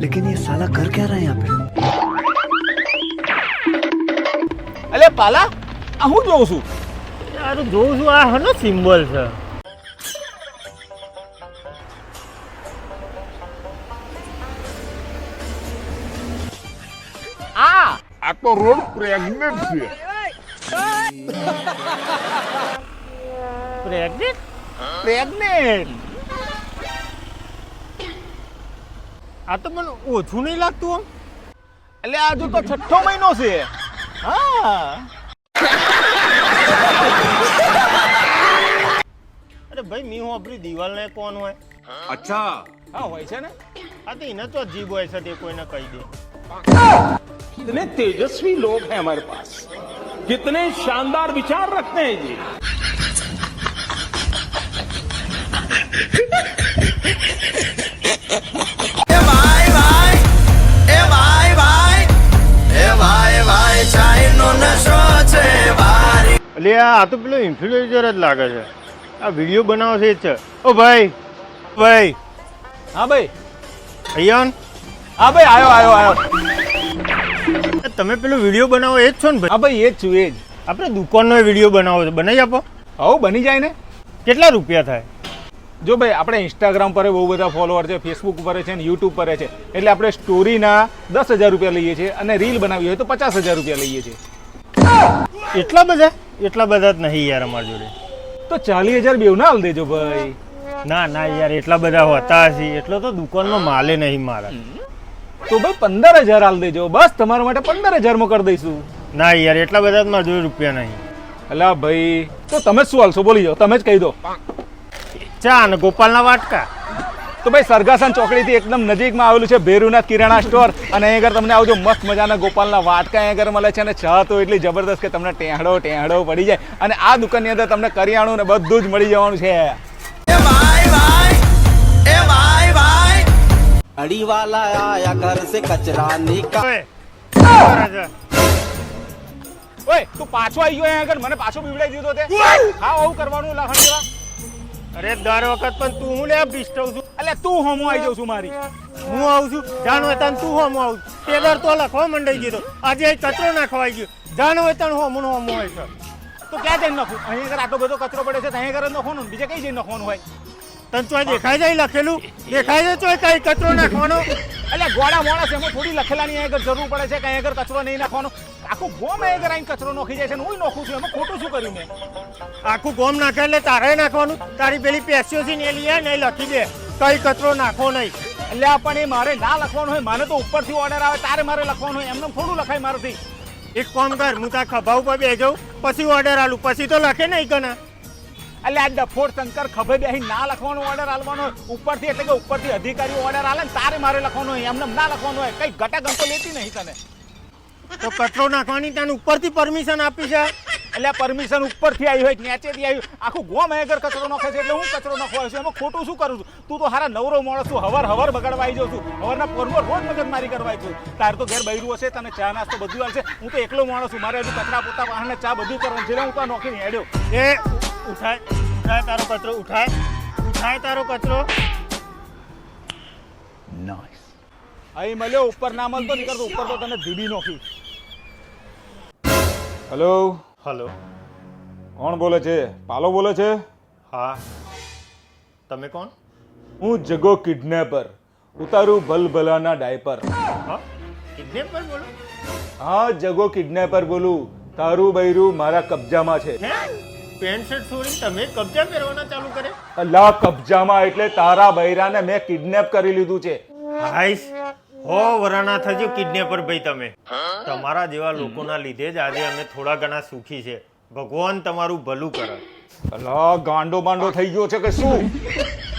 लेकिन ये साला कर क्या रहा है यहाँ पे? અલે પાલા આ હું જોઉં છું યાર જોઉં છું આ હનો સિમ્બોલ છે આ તો રોડ પ્રેગ્નેન્ટ છે પ્રેગ્નેન્ટ પ્રેગ્નેન્ટ આ તો મને ઓછું નહીં લાગતું આમ એટલે આજુ તો 6ઠ્ઠો મહિનો છે હા અરે ભાઈ મી હું આપણી દિવાલ ને કોણ હોય अच्छा હા હોય છે ને આ તો એને તો અજીબ હોય છે તે કોઈને કહી દે कितने तेजस्वी लोग हैं हमारे पास कितने शानदार विचार रखते हैं जी એટલે આ તો પેલો ઇન્ફ્લુએન્સર જ લાગે છે આ વિડીયો બનાવે છે એ જ છે ઓ ભાઈ ભાઈ હા ભાઈ અયાન હા ભાઈ આયો આયો તમે પેલો વિડીયો બનાવો એ જ છો ને ભાઈ હા ભાઈ એ જ છું એ જ આપણે દુકાનનો વિડીયો બનાવો છે બનાવી આપો હવ બની જાય ને કેટલા રૂપિયા થાય જો ભાઈ આપણે ઇન્સ્ટાગ્રામ પર બહુ બધા ફોલોવર છે ફેસબુક પર છે ને યુટ્યુબ પર છે એટલે આપણે સ્ટોરીના 10,000 રૂપિયા લઈએ છીએ અને રીલ બનાવી હોય તો 50,000 રૂપિયા લઈએ છીએ એટલા બધા જ નહીં યાર અમારી જોડે તો 40,000 બેવ ના હાલ દેજો ભાઈ ના ના યાર એટલા બધા હોતા હશે એટલો તો દુકાનનો માલે નહીં મારા તો ભાઈ 15,000 હાલ દેજો બસ તમારા માટે 15,000 માં કરી દઈશું ના યાર એટલા બધા જ મારા જોડે રૂપિયા નહીં અલા ભાઈ તો તમે જ શું હાલશો બોલી જાઓ તમે જ કહી દો ચા અને ગોપાલના વાટકા તો ભાઈ સરગાસન ચોકડીથી એકદમ નજીકમાં આવેલું છે ભેરુનાથ કિરાણા સ્ટોર અને અહીં આગળ તમને આવજો મસ્ત મજાના ગોપાલના વાટકા અહીં આગળ મળે છે અને ચા તો એટલી જબરદસ્ત કે તમને ટેહડો પડી જાય અને આ દુકાનની અંદર તમને કરિયાણું ને બધું જ મળી જવાનું છે अड़ी वाला आया घर से कचरा निकाल ઓય ઓય તું પાછો આવી ગયો અહીં આગળ મને પાછો બીવડાવી દીધો તે હા આવું કરવાનું લખણ જેવા અરે દર વખત પણ તું હું લે ડિસ્ટર્બ છું એટલે તું હોમો આવી જાઉં છું મારી હું આવું છું જાણ હોય તને તું હોમ આવું તે દર તો લખવા મંડાઈ ગયો આજે અહીં કચરો નાખવા આવી ગયો જાણ હોય તને હોમ હોય છે તો ક્યાં જઈને નાખું અહીં આગળ આટલો બધો કચરો પડે છે તો અહીં આગળ જ નાખવાનું બીજે કઈ જઈને નાખવાનું હોય તને ચોય દેખાય જાય લખેલું દેખાય છે ચોય કઈ કચરો નાખવાનો એટલે ગોળા મોળા છે એમાં થોડી લખેલાની અહીં આગળ જરૂર પડે છે કે અહીં આગળ કચરો નહીં નાખવાનો આખું ગોમ અહીં આગળ આવીને કચરો નાખી જાય છે ને હું નાખું છું એમાં ખોટું શું કર્યું મેં આખું ગોમ નાખે એટલે તારે નાખવાનું તારી પેલી પેસ્યો છે ને એ લઈ આય ને એ લખી દે કઈ કચરો નાખવો નહીં એટલે પણ એ મારે ના લખવાનું હોય મને તો ઉપરથી ઓર્ડર આવે તારે મારે લખવાનું હોય એમને થોડું લખાય મારાથી એક કામ કર હું તારા ખભા ઉપર બે જાઉં પછી ઓર્ડર આલું પછી તો લખે નહીં કના એટલે આ ડફોડ શંકર ખભે બેહી ના લખવાનો ઓર્ડર આલવાનો હોય ઉપરથી એટલે કે ઉપરથી અધિકારીઓ ઓર્ડર આલે ને તારે મારે લખવાનું હોય એમને ના લખવાનું હોય કઈ ઘટાગમ તો લેતી નહીં તને તો કચરો નાખવાની તને ઉપરથી પરમિશન આપી છે એટલે પરમિશન ઉપરથી આવી હોય નીચેથી આવી આખું ગોમ આગળ કચરો નાખે છે એટલે હું કચરો નાખવા છું એમાં ખોટું શું કરું છું તું તો હારા નવરો માણસ છું હવાર બગાડવા આવી જાઉં છું હવારના પોરમાં રોજ મગજમારી કરવા છું તારે તો ઘેર બૈરું હશે તને ચા નાસ્તો બધું આવશે હું તો એકલો માણસ છું મારે હજુ કચરા પોતા વાહનને ચા બધું કરવાનું છે એટલે હું તો નોખીને હેડ્યો એ ઉઠાય તારો કચરો ઉઠાય તારો કચરો અહીં મળ્યો ઉપર ના મળતો નીકળતો ઉપર તો તને ધીબી નોખી હેલો હલો કોણ બોલે છે પાલો બોલે છે હા તમે કોણ હું જગો કિડનેપર ઉતારું ભલભલાના ડાયપર હા કિડનેપર બોલો હા જગો કિડનેપર બોલું તારું બૈરું મારા કબજામાં છે હે પેન્ટ શર્ટ છોડીને તમે કબજા પહેરવાના ચાલુ કરે અલ્લાહ કબજામાં એટલે તારા બૈરાને મેં કિડનેપ કરી લીધું છે હાઈસ હો વરાના થજો કિડનેપર ભાઈ તમે તમારા જેવા લોકોના લીધે જ આજે અમે થોડા ઘણા સુખી છે ભગવાન તમારું ભલું કરે અલ્લાહ ગાંડો બાંડો થઈ ગયો છે કે શું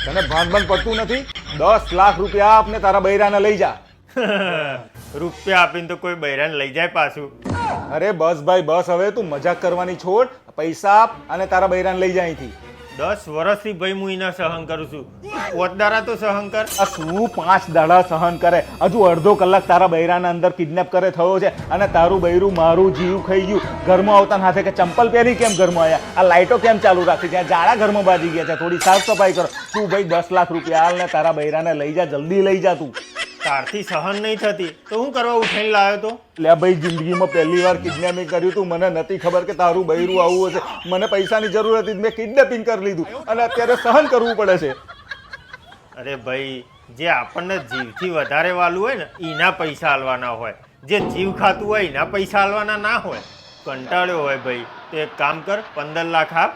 તને ભાન પડતું નથી 10 લાખ રૂપિયા આપને તારા બૈરાને લઈ જા રૂપિયા આપીને તો કોઈ બૈરાને લઈ જાય પાછું અરે બસ ભાઈ બસ હવે તું મજાક કરવાની છોડ પૈસા આપ અને તારા બૈરાને લઈ જા અહીંથી 10 વર્ષથી ભાઈ હું એના સહન કરું છું પોતદારા તો સહન કર આ શું 5 દાડા સહન કરે હજુ અડધો કલાક તારા બૈરાના અંદર કિડનેપ કરે થયો છે અને તારું બૈરું મારું જીવ ખાઈ ગયું ઘરમાં આવતા હાથે કે ચંપલ પહેરી કેમ ઘરમાં આવ્યા આ લાઈટો કેમ ચાલુ રાખી છે જાડા ઘરમાં બાજી ગયા છે થોડી સાફ સફાઈ કરો તું ભાઈ 10 લાખ રૂપિયા હાલ ને તારા બૈરાને લઈ જા જલ્દી લઈ જા તું તારથી સહન નહીં થતી તો હું કરવા ઉઠાઈને લાવ્યો તો? લે ભાઈ, જિંદગીમાં પહેલી વાર કિડનેપિંગ કર્યું તું. મને નથી ખબર કે તારું બૈરું આવું હશે. મને પૈસાની જરૂર હતી, મેં કિડનેપિંગ કરી લીધું અને અત્યારે સહન કરવું પડે છે. અરે ભાઈ, જે આપણને જીવથી વધારે વાલું હોય ને એના પૈસા આલવાના હોય, જે જીવ ખાતું હોય એના પૈસા આલવાના ના હોય. કંટાળ્યો હોય ભાઈ તો એક કામ કર, 15 લાખ આપ,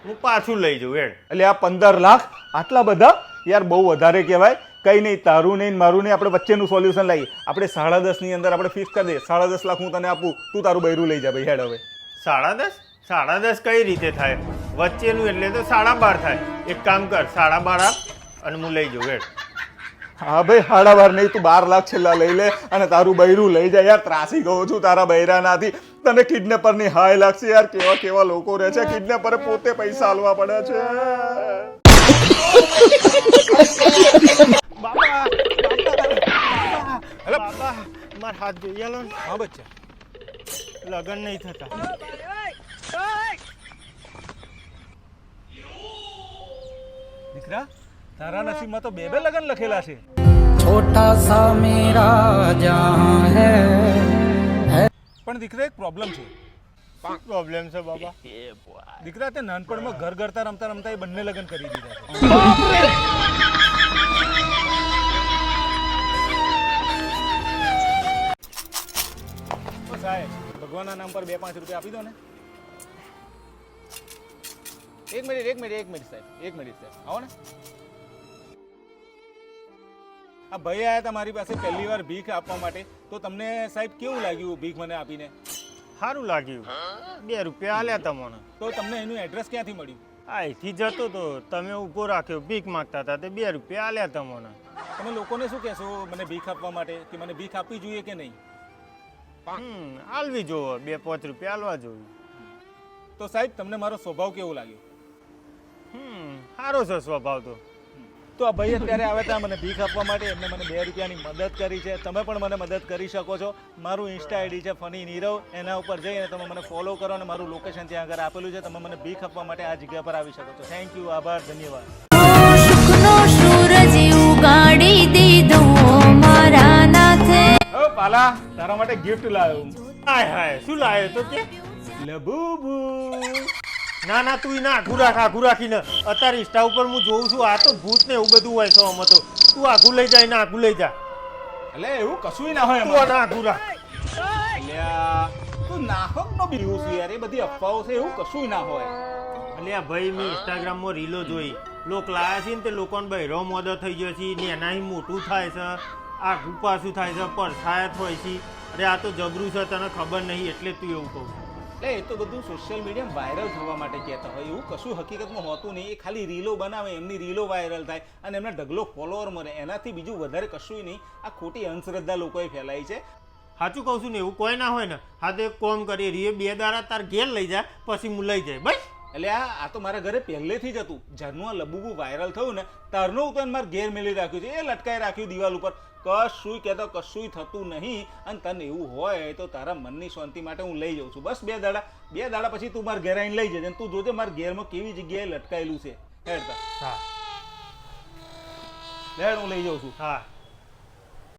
હું પાછું લઈ જાઉં. એટલે આ 15 લાખ આટલા બધા? યાર બહુ વધારે કહેવાય. કઈ નહીં, તારું નહીં મારું નહીં, આપણે વચ્ચેનું સોલ્યુશન લાવીએ. આપણે 10.5 ની અંદર આપણે ફિક્સ કરી દઈએ. 10.5 લાખ હું તને આપું, તું તારું બૈરું લઈ જા ભાઈ. હેડ હવે. 10.5? 10.5 કઈ રીતે થાય? વચ્ચેનું એટલે તો 12.5 થાય. એક કામ કર, 12.5 આપ અને હું લઈ જાઉં. હા ભાઈ, 12.5 નહીં, તું 12 લાખ છેલ્લા લઈ લે અને તારું બૈરું લઈ જાય. યાર ત્રાસી ગયો છું તારા બૈરાનાથી. તને કિડનેપરની હાય લાગશે યાર. કેવા કેવા લોકો રહે છે, કિડનેપરે પોતે પૈસા આલવા પડે છે. બાબા, મારા હાથ જોઈએ લો ને. હા બચ્ચા, લગન નહીં થતા. દીકરા, તારા નસીબમાં તો બે લગન લખેલા છે. छोटा सा मेरा जहां है પણ દીકરા, એક પ્રોબ્લેમ છે. પ્રોબ્લેમ છે બાબા? દીકરા, તે નાનપણમાં ઘર ઘરતા રમતા રમતા એ બંને લગન કરી દીધા છે. ઓ સાહેબ, ભગવાનના નામ પર 2-5 રૂપિયા આપી દો ને. એક મિનિટ સાહેબ, આવો ને. આ ભાઈ આયા તમારી પાસે પહેલી વાર ભીખ આપવા માટે, તો તમને સાહેબ કેવું લાગ્યું ભીખ મને આપીને? સારું લાગ્યું. 2 રૂપિયા આલ્યા તમને. તો તમને એનું એડ્રેસ ક્યાંથી મળ્યું? અહીંથી જતો તો તમે ઊભો રાખ્યો, ભીખ માંગતા હતા તે 2 રૂપિયા આલ્યા તમને. તમે લોકોને શું કહેશો મને ભીખ આપવા માટે, કે મને ભીખ આપવી જોઈએ કે નહીં? આલવી જોવો, 2-5 રૂપિયા આલવા જોઈએ. તો સાહેબ, તમને મારો સ્વભાવ કેવો લાગ્યો? સારો છે સ્વભાવ તો. તો આ ભાઈ અત્યારે આવે ત્યાં મને ભીખ આપવા માટે, એમને મને 2 રૂપિયાની મદદ કરી છે. તમે પણ મને મદદ કરી શકો છો. મારું ઇન્સ્ટા આઈડી છે ફની નીરવ, એના ઉપર જઈને તમે મને ફોલો કરો અને મારું લોકેશન ત્યાં આગળ આપેલું છે. તમે મને ભીખ આપવા માટે આ જગ્યા પર આવી શકો છો. થેન્ક યુ, આભાર, ધન્યવાદ. સુખનો સૂરજ ઉગાડી દીધો મારા નાથે. ઓ પાલા, તારા માટે ગિફ્ટ લાવ્યો. હાય હાય, શું લાવ્યો તો કે? લબુબુ. ના ના, તું ના આઘું રાખીને. અત્યારે ઇન્સ્ટા ઉપર હું જોઉં છું, આ તો ભૂત ને એવું બધું હોય છે આમાં તો. તું આઘું લઈ જાય ને આઘું લઈ જા. એટલે એવું કશું ના હોય તું એમાં. ના આઘું રાખ. અલ્યા, તું નાહકનો બીવું છે યાર. એ બધી અફવાઓ છે, એવું કશું ના હોય. અલ્યા ભાઈ, મેં ઇન્સ્ટાગ્રામમાં રીલો જોઈ. લોક લાયા છે ને તે લોકોને બહેરો મોદો થઈ ગયો છે ને એનાથી મોટું થાય છે, આઘું પાછું થાય છે, પરસાયત હોય છે. અરે આ તો જબરું છે, તને ખબર નહીં એટલે તું એવું કહું. એટલે એ તો બધું સોશિયલ મીડિયા વાયરલ થવા માટે કહેતા હોય. એવું કશું હકીકતમાં હોતું નહીં. એ ખાલી રીલો બનાવે, એમની રીલો વાયરલ થાય અને એમને ઢગલો ફોલોઅર મળે. એનાથી બીજું વધારે કશું નહીં. આ ખોટી અંધશ્રદ્ધા લોકોએ ફેલાઈ છે. સાચું કહું છું ને, એવું કોઈ ના હોય ને. હા તો એક કોમ કરીએ, રીએ 2 દાડા તાર ઘેર લઈ જાય, પછી હું લઈ જાય બસ. એટલે આ તો મારા ઘરે પહેલેથી જ હતું. જ્યારનું આ લબુબુ વાયરલ થયું ને, તારનું તો મારે ઘેર મેળવી રાખ્યું છે. એ લટકાઈ રાખ્યું દિવાલ ઉપર. કશું કહેતો કશું થતું નહીં. અને તને એવું હોય તો તારા મનની શાંતિ માટે હું લઈ જાઉં છું. બસ 2 દાડા પછી તું મારા ઘેર આવીને લઈ જજે. તું જોજે મારા ઘેરમાં કેવી જગ્યાએ લટકાયેલું છે. હેડ તા. હા હેડ, હું લઈ જાઉં છું. હા.